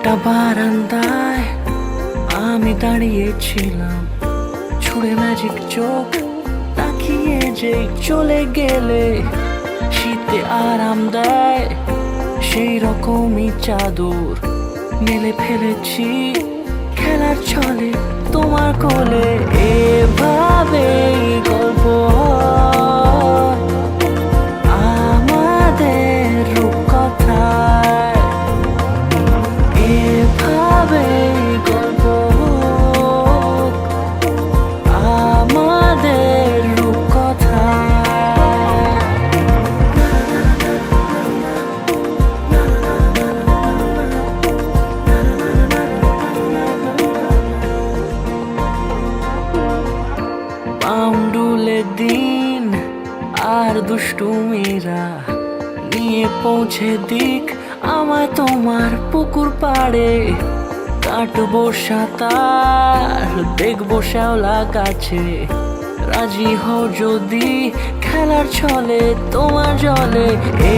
একটা বারান্দায় আমি দাঁড়িয়েছিলাম, ছুঁড়ে ম্যাজিক চোখ তাকিয়ে যে চলে গেলে শীতে আরাম দেয় সেই রকমই চাদর মেলে ফেলেছি খেলার ছলে তোমার কোলে। এভাবেই গল্প হয় আমাদের রূপকথায়, এভাবেই গল্প হোক আমাদের রূপকথায়। পাউন্ডুলে দিন আর দুষ্টুমিরা নিয়ে পৌঁছে দিক আমায় তোমার পুকুর পাড়ে। কাটবো সাঁতার, দেখবো শ্যাওলা গাছে, রাজি হও যদি খেলার ছলে তোমার জলে।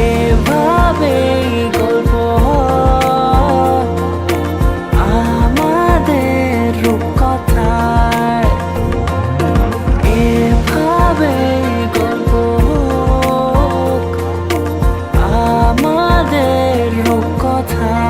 এভাবেই গল্প হয় আমাদের রূপকথায়, এভাবেই গল্প হোক আমাদের রূপকথায়।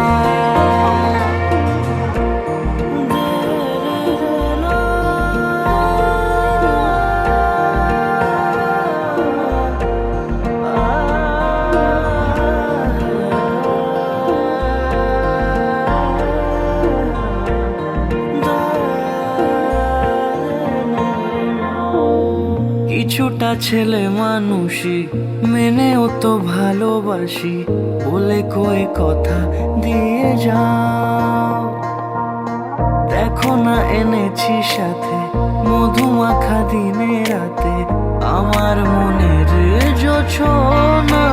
কিছুটা ছেলে মানুষই মেনেও তো ভালোবাসি, বলে কয়ে কথা দিয়ে যাও। দেখো না এনেছি সাথে মধুমাখা দিনে রাতে আমার মনের জোছনা।